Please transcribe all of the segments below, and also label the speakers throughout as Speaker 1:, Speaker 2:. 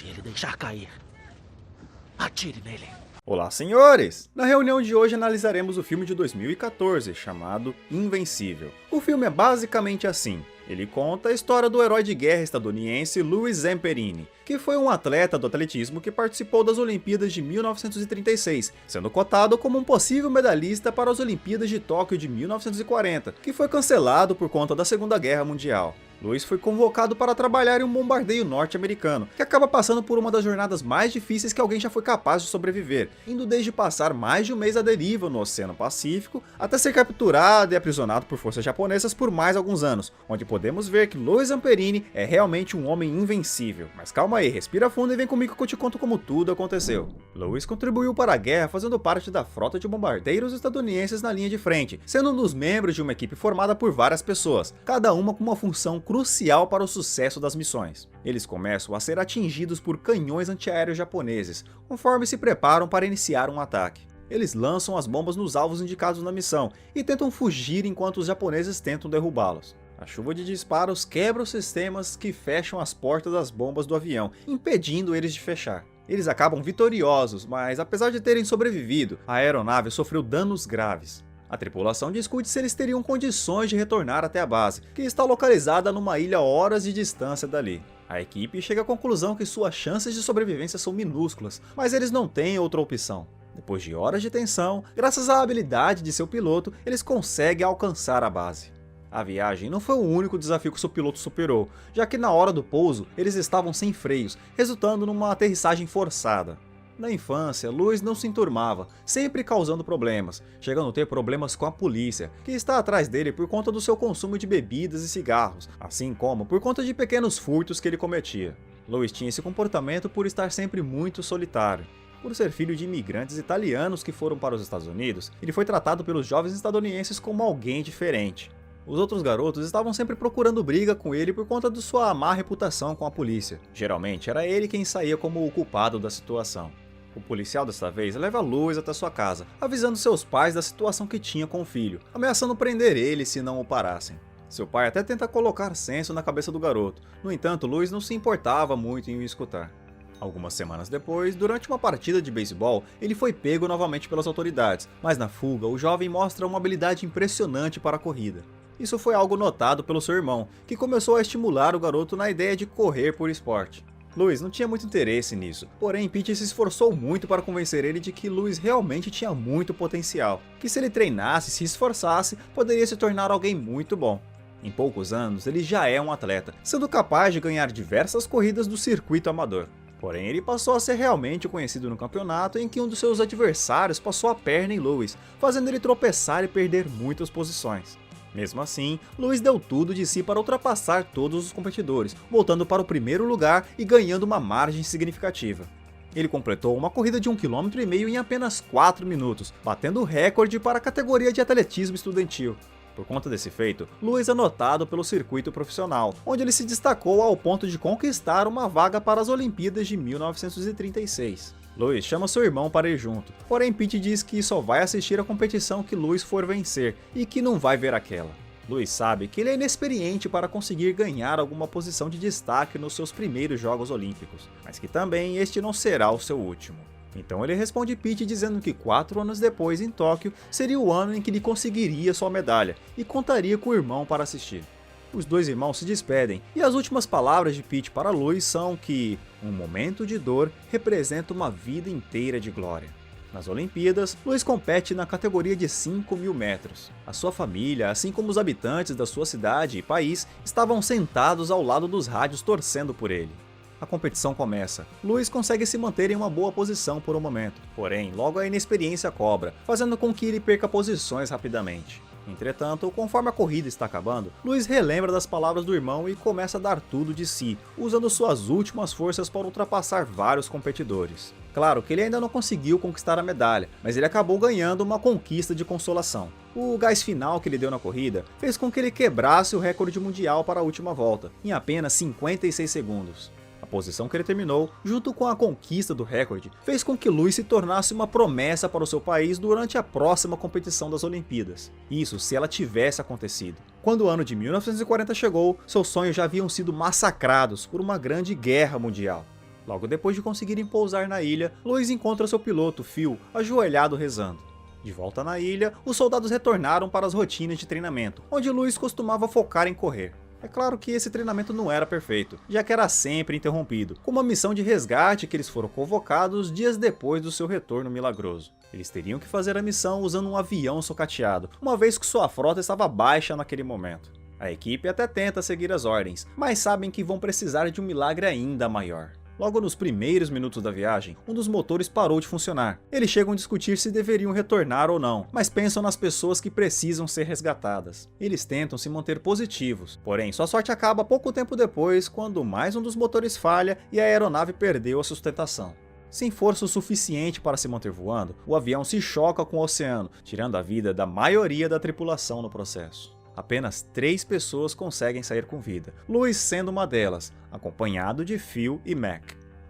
Speaker 1: Se ele deixar cair, atire nele.
Speaker 2: Olá, senhores! Na reunião de hoje analisaremos o filme de 2014, chamado Invencível. O filme é basicamente assim. Ele conta a história do herói de guerra estadunidense Louis Zamperini, que foi um atleta do atletismo que participou das Olimpíadas de 1936, sendo cotado como um possível medalhista para as Olimpíadas de Tóquio de 1940, que foi cancelado por conta da Segunda Guerra Mundial. Louis foi convocado para trabalhar em um bombardeio norte-americano, que acaba passando por uma das jornadas mais difíceis que alguém já foi capaz de sobreviver, indo desde passar mais de um mês à deriva no Oceano Pacífico, até ser capturado e aprisionado por forças japonesas por mais alguns anos, onde podemos ver que Louis Zamperini é realmente um homem invencível. Mas calma aí, respira fundo e vem comigo que eu te conto como tudo aconteceu. Louis contribuiu para a guerra fazendo parte da frota de bombardeiros estadunidenses na linha de frente, sendo um dos membros de uma equipe formada por várias pessoas, cada uma com uma função crucial para o sucesso das missões. Eles começam a ser atingidos por canhões antiaéreos japoneses, conforme se preparam para iniciar um ataque. Eles lançam as bombas nos alvos indicados na missão e tentam fugir enquanto os japoneses tentam derrubá-los. A chuva de disparos quebra os sistemas que fecham as portas das bombas do avião, impedindo eles de fechar. Eles acabam vitoriosos, mas apesar de terem sobrevivido, a aeronave sofreu danos graves. A tripulação discute se eles teriam condições de retornar até a base, que está localizada numa ilha a horas de distância dali. A equipe chega à conclusão que suas chances de sobrevivência são minúsculas, mas eles não têm outra opção. Depois de horas de tensão, graças à habilidade de seu piloto, eles conseguem alcançar a base. A viagem não foi o único desafio que seu piloto superou, já que na hora do pouso eles estavam sem freios, resultando numa aterrissagem forçada. Na infância, Louis não se enturmava, sempre causando problemas, chegando a ter problemas com a polícia, que está atrás dele por conta do seu consumo de bebidas e cigarros, assim como por conta de pequenos furtos que ele cometia. Louis tinha esse comportamento por estar sempre muito solitário. Por ser filho de imigrantes italianos que foram para os Estados Unidos, ele foi tratado pelos jovens estadunidenses como alguém diferente. Os outros garotos estavam sempre procurando briga com ele por conta de sua má reputação com a polícia. Geralmente era ele quem saía como o culpado da situação. O policial desta vez leva Louis até sua casa, avisando seus pais da situação que tinha com o filho, ameaçando prender ele se não o parassem. Seu pai até tenta colocar senso na cabeça do garoto, no entanto Louis não se importava muito em o escutar. Algumas semanas depois, durante uma partida de beisebol, ele foi pego novamente pelas autoridades, mas na fuga o jovem mostra uma habilidade impressionante para a corrida. Isso foi algo notado pelo seu irmão, que começou a estimular o garoto na ideia de correr por esporte. Louis não tinha muito interesse nisso, porém Pete se esforçou muito para convencer ele de que Louis realmente tinha muito potencial, que se ele treinasse e se esforçasse, poderia se tornar alguém muito bom. Em poucos anos, ele já é um atleta, sendo capaz de ganhar diversas corridas do circuito amador. Porém, ele passou a ser realmente conhecido no campeonato em que um dos seus adversários passou a perna em Louis, fazendo ele tropeçar e perder muitas posições. Mesmo assim, Louis deu tudo de si para ultrapassar todos os competidores, voltando para o primeiro lugar e ganhando uma margem significativa. Ele completou uma corrida de 1,5 km em apenas 4 minutos, batendo o recorde para a categoria de atletismo estudantil. Por conta desse feito, Louis é notado pelo circuito profissional, onde ele se destacou ao ponto de conquistar uma vaga para as Olimpíadas de 1936. Louis chama seu irmão para ir junto, porém Pete diz que só vai assistir a competição que Louis for vencer e que não vai ver aquela. Louis sabe que ele é inexperiente para conseguir ganhar alguma posição de destaque nos seus primeiros Jogos Olímpicos, mas que também este não será o seu último. Então ele responde Pete dizendo que 4 anos depois, em Tóquio, seria o ano em que ele conseguiria sua medalha e contaria com o irmão para assistir. Os dois irmãos se despedem, e as últimas palavras de Pete para Louis são que um momento de dor representa uma vida inteira de glória. Nas Olimpíadas, Louis compete na categoria de 5.000 metros. A sua família, assim como os habitantes da sua cidade e país, estavam sentados ao lado dos rádios torcendo por ele. A competição começa. Louis consegue se manter em uma boa posição por um momento, porém logo a inexperiência cobra, fazendo com que ele perca posições rapidamente. Entretanto, conforme a corrida está acabando, Louis relembra das palavras do irmão e começa a dar tudo de si, usando suas últimas forças para ultrapassar vários competidores. Claro que ele ainda não conseguiu conquistar a medalha, mas ele acabou ganhando uma conquista de consolação. O gás final que ele deu na corrida fez com que ele quebrasse o recorde mundial para a última volta, em apenas 56 segundos. A posição que ele terminou, junto com a conquista do recorde, fez com que Louis se tornasse uma promessa para o seu país durante a próxima competição das Olimpíadas. Isso se ela tivesse acontecido. Quando o ano de 1940 chegou, seus sonhos já haviam sido massacrados por uma grande guerra mundial. Logo depois de conseguirem pousar na ilha, Louis encontra seu piloto, Phil, ajoelhado rezando. De volta na ilha, os soldados retornaram para as rotinas de treinamento, onde Louis costumava focar em correr. É claro que esse treinamento não era perfeito, já que era sempre interrompido, com uma missão de resgate que eles foram convocados dias depois do seu retorno milagroso. Eles teriam que fazer a missão usando um avião socateado, uma vez que sua frota estava baixa naquele momento. A equipe até tenta seguir as ordens, mas sabem que vão precisar de um milagre ainda maior. Logo nos primeiros minutos da viagem, um dos motores parou de funcionar. Eles chegam a discutir se deveriam retornar ou não, mas pensam nas pessoas que precisam ser resgatadas. Eles tentam se manter positivos, porém sua sorte acaba pouco tempo depois, quando mais um dos motores falha e a aeronave perdeu a sustentação. Sem força o suficiente para se manter voando, o avião se choca com o oceano, tirando a vida da maioria da tripulação no processo. Apenas 3 pessoas conseguem sair com vida, Louis sendo uma delas, acompanhado de Phil e Mac.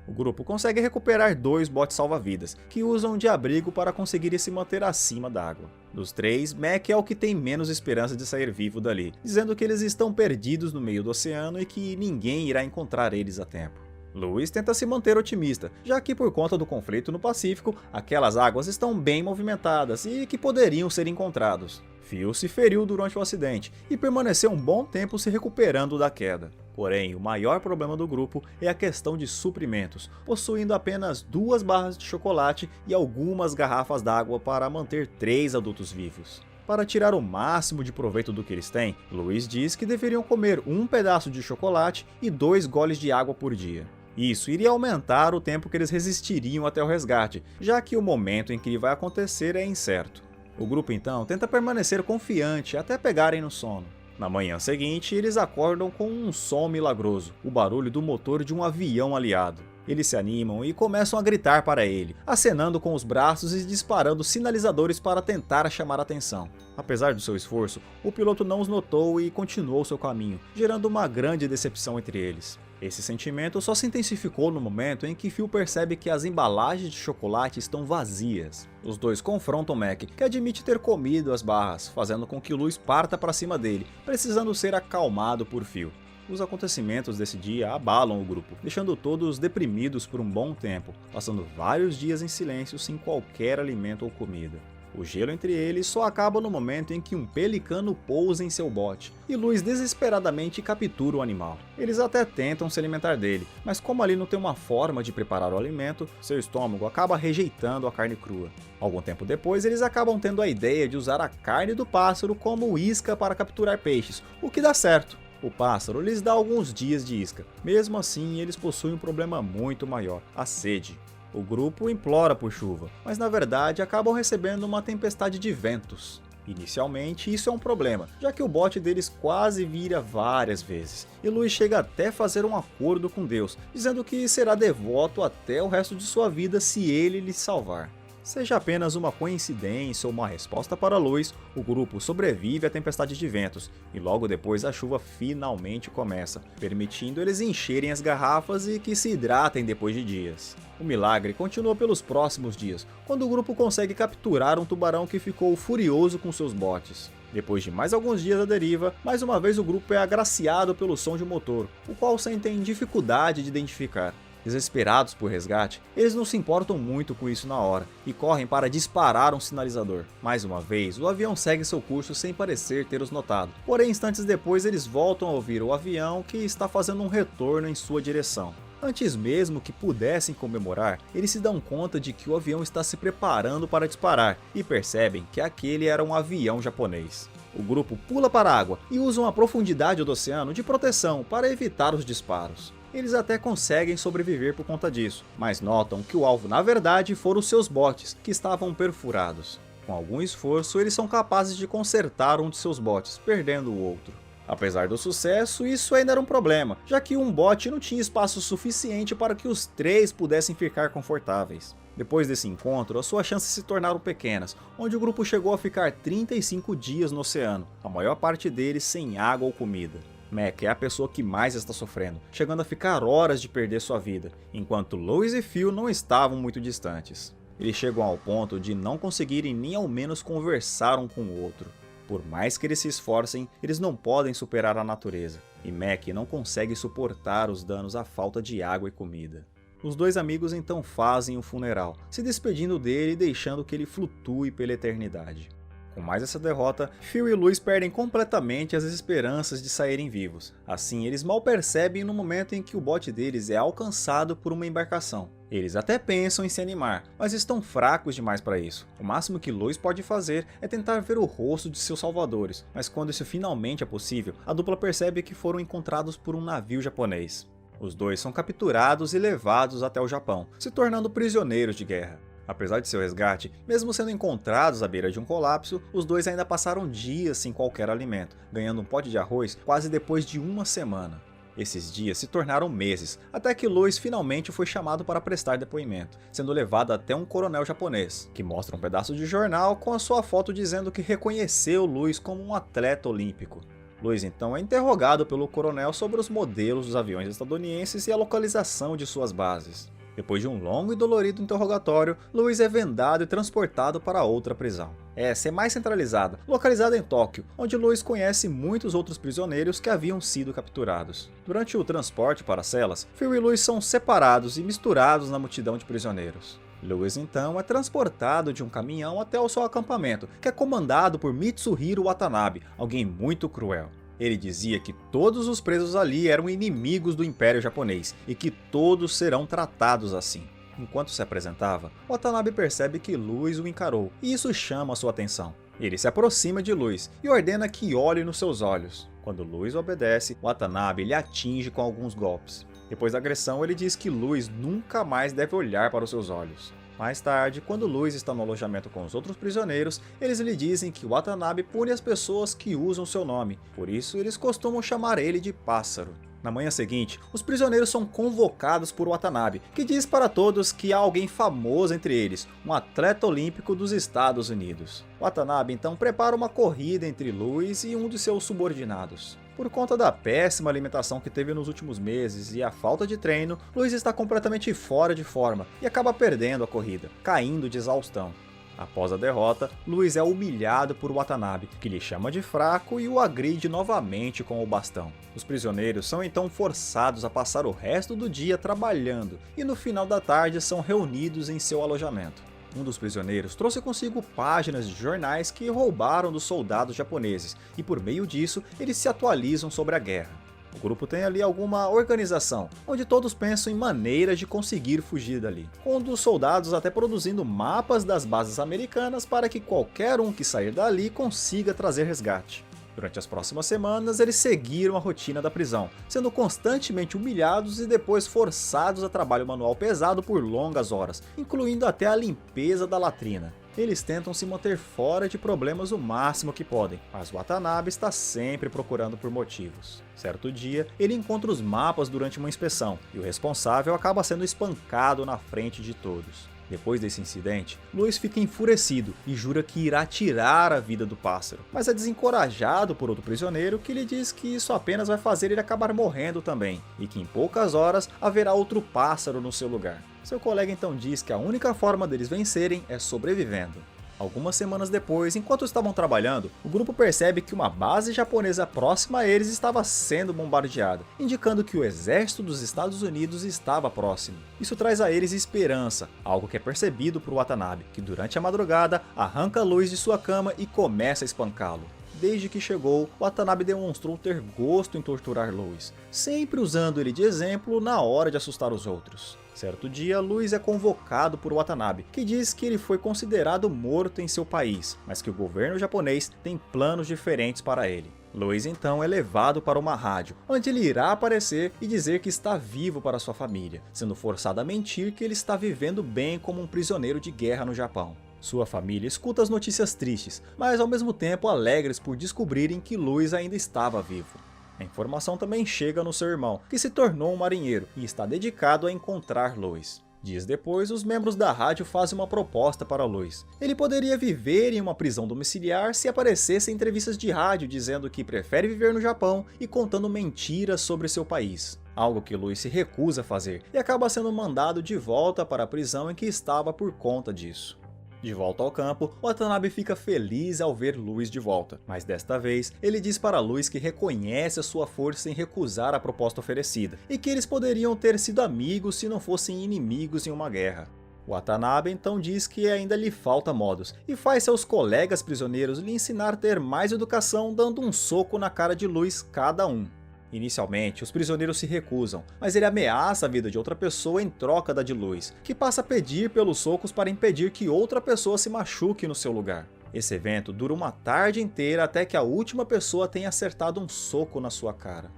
Speaker 2: O grupo consegue recuperar 2 botes salva-vidas, que usam de abrigo para conseguirem se manter acima d'água. Dos 3, Mac é o que tem menos esperança de sair vivo dali, dizendo que eles estão perdidos no meio do oceano e que ninguém irá encontrar eles a tempo. Louis tenta se manter otimista, já que por conta do conflito no Pacífico, aquelas águas estão bem movimentadas e que poderiam ser encontrados. Phil se feriu durante o acidente e permaneceu um bom tempo se recuperando da queda. Porém, o maior problema do grupo é a questão de suprimentos, possuindo apenas 2 barras de chocolate e algumas garrafas d'água para manter 3 adultos vivos. Para tirar o máximo de proveito do que eles têm, Louis diz que deveriam comer 1 pedaço de chocolate e 2 goles de água por dia. Isso iria aumentar o tempo que eles resistiriam até o resgate, já que o momento em que ele vai acontecer é incerto. O grupo então tenta permanecer confiante até pegarem no sono. Na manhã seguinte, eles acordam com um som milagroso, o barulho do motor de um avião aliado. Eles se animam e começam a gritar para ele, acenando com os braços e disparando sinalizadores para tentar chamar a atenção. Apesar do seu esforço, o piloto não os notou e continuou seu caminho, gerando uma grande decepção entre eles. Esse sentimento só se intensificou no momento em que Phil percebe que as embalagens de chocolate estão vazias. Os dois confrontam Mac, que admite ter comido as barras, fazendo com que Louis parta para cima dele, precisando ser acalmado por Phil. Os acontecimentos desse dia abalam o grupo, deixando todos deprimidos por um bom tempo, passando vários dias em silêncio sem qualquer alimento ou comida. O gelo entre eles só acaba no momento em que um pelicano pousa em seu bote, e Louis desesperadamente captura o animal. Eles até tentam se alimentar dele, mas como ali não tem uma forma de preparar o alimento, seu estômago acaba rejeitando a carne crua. Algum tempo depois, eles acabam tendo a ideia de usar a carne do pássaro como isca para capturar peixes, o que dá certo. O pássaro lhes dá alguns dias de isca, mesmo assim eles possuem um problema muito maior, a sede. O grupo implora por chuva, mas na verdade acabam recebendo uma tempestade de ventos. Inicialmente isso é um problema, já que o bote deles quase vira várias vezes, e Louis chega até fazer um acordo com Deus, dizendo que será devoto até o resto de sua vida se ele lhe salvar. Seja apenas uma coincidência ou uma resposta para Louis, o grupo sobrevive à tempestade de ventos, e logo depois a chuva finalmente começa, permitindo eles encherem as garrafas e que se hidratem depois de dias. O milagre continua pelos próximos dias, quando o grupo consegue capturar um tubarão que ficou furioso com seus botes. Depois de mais alguns dias à deriva, mais uma vez o grupo é agraciado pelo som de motor, o qual sentem dificuldade de identificar. Desesperados por resgate, eles não se importam muito com isso na hora e correm para disparar um sinalizador. Mais uma vez, o avião segue seu curso sem parecer ter os notado. Porém, instantes depois, eles voltam a ouvir o avião que está fazendo um retorno em sua direção. Antes mesmo que pudessem comemorar, eles se dão conta de que o avião está se preparando para disparar e percebem que aquele era um avião japonês. O grupo pula para a água e usa a profundidade do oceano de proteção para evitar os disparos. Eles até conseguem sobreviver por conta disso, mas notam que o alvo na verdade foram seus botes, que estavam perfurados. Com algum esforço, eles são capazes de consertar um de seus botes, perdendo o outro. Apesar do sucesso, isso ainda era um problema, já que um bote não tinha espaço suficiente para que os 3 pudessem ficar confortáveis. Depois desse encontro, as suas chances se tornaram pequenas, onde o grupo chegou a ficar 35 dias no oceano, a maior parte deles sem água ou comida. Mac é a pessoa que mais está sofrendo, chegando a ficar horas de perder sua vida, enquanto Louis e Phil não estavam muito distantes. Eles chegam ao ponto de não conseguirem nem ao menos conversar um com o outro. Por mais que eles se esforcem, eles não podem superar a natureza, e Mac não consegue suportar os danos à falta de água e comida. Os dois amigos então fazem o funeral, se despedindo dele e deixando que ele flutue pela eternidade. Com mais essa derrota, Phil e Louis perdem completamente as esperanças de saírem vivos. Assim, eles mal percebem no momento em que o bote deles é alcançado por uma embarcação. Eles até pensam em se animar, mas estão fracos demais para isso. O máximo que Louis pode fazer é tentar ver o rosto de seus salvadores, mas quando isso finalmente é possível, a dupla percebe que foram encontrados por um navio japonês. Os dois são capturados e levados até o Japão, se tornando prisioneiros de guerra. Apesar de seu resgate, mesmo sendo encontrados à beira de um colapso, os dois ainda passaram dias sem qualquer alimento, ganhando um pote de arroz quase depois de uma semana. Esses dias se tornaram meses, até que Louis finalmente foi chamado para prestar depoimento, sendo levado até um coronel japonês, que mostra um pedaço de jornal com a sua foto dizendo que reconheceu Louis como um atleta olímpico. Louis então é interrogado pelo coronel sobre os modelos dos aviões estadunidenses e a localização de suas bases. Depois de um longo e dolorido interrogatório, Louis é vendado e transportado para outra prisão. Essa é mais centralizada, localizada em Tóquio, onde Louis conhece muitos outros prisioneiros que haviam sido capturados. Durante o transporte para as celas, Phil e Louis são separados e misturados na multidão de prisioneiros. Louis então é transportado de um caminhão até o seu acampamento, que é comandado por Mitsuhiro Watanabe, alguém muito cruel. Ele dizia que todos os presos ali eram inimigos do Império Japonês e que todos serão tratados assim. Enquanto se apresentava, Watanabe percebe que Louis o encarou e isso chama sua atenção. Ele se aproxima de Louis e ordena que olhe nos seus olhos. Quando Louis obedece, Watanabe lhe atinge com alguns golpes. Depois da agressão, ele diz que Louis nunca mais deve olhar para os seus olhos. Mais tarde, quando Louis está no alojamento com os outros prisioneiros, eles lhe dizem que Watanabe pune as pessoas que usam seu nome, por isso eles costumam chamar ele de Pássaro. Na manhã seguinte, os prisioneiros são convocados por Watanabe, que diz para todos que há alguém famoso entre eles, um atleta olímpico dos Estados Unidos. Watanabe então prepara uma corrida entre Louis e um de seus subordinados. Por conta da péssima alimentação que teve nos últimos meses e a falta de treino, Louis está completamente fora de forma e acaba perdendo a corrida, caindo de exaustão. Após a derrota, Louis é humilhado por Watanabe, que lhe chama de fraco e o agride novamente com o bastão. Os prisioneiros são então forçados a passar o resto do dia trabalhando e no final da tarde são reunidos em seu alojamento. Um dos prisioneiros trouxe consigo páginas de jornais que roubaram dos soldados japoneses e por meio disso eles se atualizam sobre a guerra. O grupo tem ali alguma organização, onde todos pensam em maneiras de conseguir fugir dali, com um dos soldados até produzindo mapas das bases americanas para que qualquer um que sair dali consiga trazer resgate. Durante as próximas semanas, eles seguiram a rotina da prisão, sendo constantemente humilhados e depois forçados a trabalho manual pesado por longas horas, incluindo até a limpeza da latrina. Eles tentam se manter fora de problemas o máximo que podem, mas Watanabe está sempre procurando por motivos. Certo dia, ele encontra os mapas durante uma inspeção, e o responsável acaba sendo espancado na frente de todos. Depois desse incidente, Louis fica enfurecido e jura que irá tirar a vida do pássaro, mas é desencorajado por outro prisioneiro que lhe diz que isso apenas vai fazer ele acabar morrendo também, e que em poucas horas haverá outro pássaro no seu lugar. Seu colega então diz que a única forma deles vencerem é sobrevivendo. Algumas semanas depois, enquanto estavam trabalhando, o grupo percebe que uma base japonesa próxima a eles estava sendo bombardeada, indicando que o exército dos Estados Unidos estava próximo. Isso traz a eles esperança, algo que é percebido por Watanabe, que durante a madrugada arranca Louis de sua cama e começa a espancá-lo. Desde que chegou, Watanabe demonstrou ter gosto em torturar Louis, sempre usando ele de exemplo na hora de assustar os outros. Certo dia, Louis é convocado por Watanabe, que diz que ele foi considerado morto em seu país, mas que o governo japonês tem planos diferentes para ele. Louis então é levado para uma rádio, onde ele irá aparecer e dizer que está vivo para sua família, sendo forçado a mentir que ele está vivendo bem como um prisioneiro de guerra no Japão. Sua família escuta as notícias tristes, mas ao mesmo tempo alegres por descobrirem que Louis ainda estava vivo. A informação também chega no seu irmão, que se tornou um marinheiro e está dedicado a encontrar Louis. Dias depois, os membros da rádio fazem uma proposta para Louis. Ele poderia viver em uma prisão domiciliar se aparecesse em entrevistas de rádio dizendo que prefere viver no Japão e contando mentiras sobre seu país. Algo que Louis se recusa a fazer e acaba sendo mandado de volta para a prisão em que estava por conta disso. De volta ao campo, Watanabe fica feliz ao ver Luis de volta, mas desta vez ele diz para Luis que reconhece a sua força em recusar a proposta oferecida, e que eles poderiam ter sido amigos se não fossem inimigos em uma guerra. Watanabe então diz que ainda lhe falta modos, e faz seus colegas prisioneiros lhe ensinar a ter mais educação dando um soco na cara de Luis cada um. Inicialmente, os prisioneiros se recusam, mas ele ameaça a vida de outra pessoa em troca da de Luis, que passa a pedir pelos socos para impedir que outra pessoa se machuque no seu lugar. Esse evento dura uma tarde inteira até que a última pessoa tenha acertado um soco na sua cara.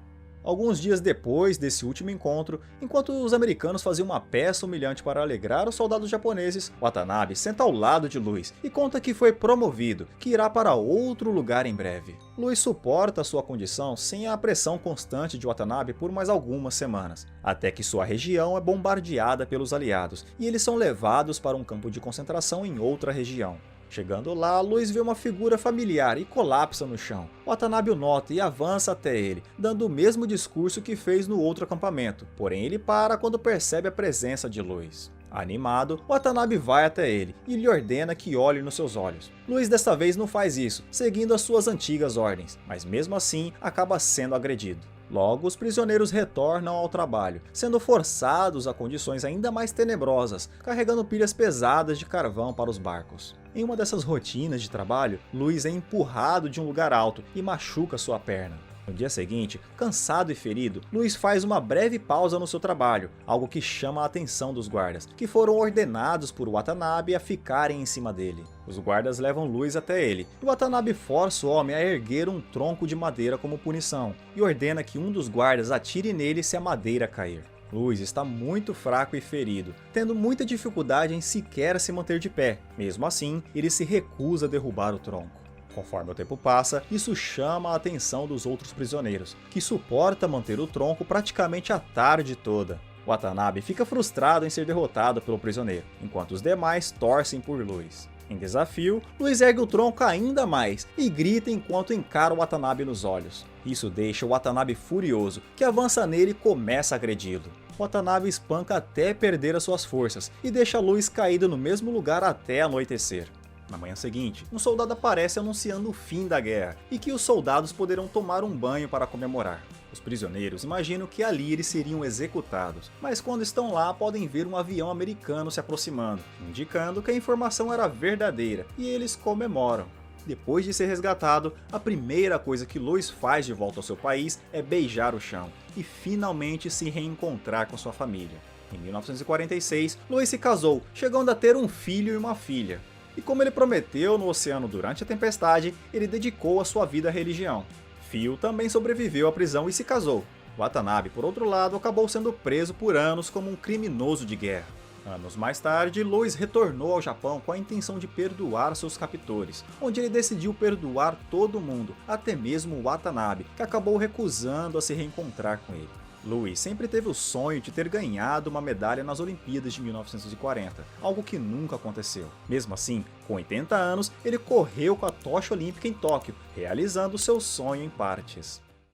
Speaker 2: Alguns dias depois desse último encontro, enquanto os americanos faziam uma peça humilhante para alegrar os soldados japoneses, Watanabe senta ao lado de Luis e conta que foi promovido, que irá para outro lugar em breve. Luis suporta sua condição sem a pressão constante de Watanabe por mais algumas semanas, até que sua região é bombardeada pelos aliados e eles são levados para um campo de concentração em outra região. Chegando lá, Luis vê uma figura familiar e colapsa no chão. Watanabe o nota e avança até ele, dando o mesmo discurso que fez no outro acampamento, porém ele para quando percebe a presença de Luis. Animado, Watanabe vai até ele e lhe ordena que olhe nos seus olhos. Luis desta vez não faz isso, seguindo as suas antigas ordens, mas mesmo assim acaba sendo agredido. Logo, os prisioneiros retornam ao trabalho, sendo forçados a condições ainda mais tenebrosas, carregando pilhas pesadas de carvão para os barcos. Em uma dessas rotinas de trabalho, Luis é empurrado de um lugar alto e machuca sua perna. No dia seguinte, cansado e ferido, Luis faz uma breve pausa no seu trabalho, algo que chama a atenção dos guardas, que foram ordenados por Watanabe a ficarem em cima dele. Os guardas levam Luis até ele, e Watanabe força o homem a erguer um tronco de madeira como punição, e ordena que um dos guardas atire nele se a madeira cair. Luis está muito fraco e ferido, tendo muita dificuldade em sequer se manter de pé. Mesmo assim, ele se recusa a derrubar o tronco. Conforme o tempo passa, isso chama a atenção dos outros prisioneiros, que suporta manter o tronco praticamente a tarde toda. Watanabe fica frustrado em ser derrotado pelo prisioneiro, enquanto os demais torcem por Luis. Em desafio, Luis ergue o tronco ainda mais e grita enquanto encara Watanabe nos olhos. Isso deixa Watanabe furioso, que avança nele e começa a agredi-lo. Watanabe espanca até perder as suas forças e deixa Luis caído no mesmo lugar até anoitecer. Na manhã seguinte, um soldado aparece anunciando o fim da guerra e que os soldados poderão tomar um banho para comemorar. Os prisioneiros imaginam que ali eles seriam executados, mas quando estão lá podem ver um avião americano se aproximando, indicando que a informação era verdadeira e eles comemoram. Depois de ser resgatado, a primeira coisa que Luis faz de volta ao seu país é beijar o chão e finalmente se reencontrar com sua família. Em 1946, Luis se casou, chegando a ter um filho e uma filha. E como ele prometeu no oceano durante a tempestade, ele dedicou a sua vida à religião. Phil também sobreviveu à prisão e se casou. Watanabe, por outro lado, acabou sendo preso por anos como um criminoso de guerra. Anos mais tarde, Luis retornou ao Japão com a intenção de perdoar seus captores, onde ele decidiu perdoar todo mundo, até mesmo Watanabe, que acabou recusando a se reencontrar com ele. Luis sempre teve o sonho de ter ganhado uma medalha nas Olimpíadas de 1940, algo que nunca aconteceu. Mesmo assim, com 80 anos, ele correu com a tocha olímpica em Tóquio, realizando seu sonho em partes.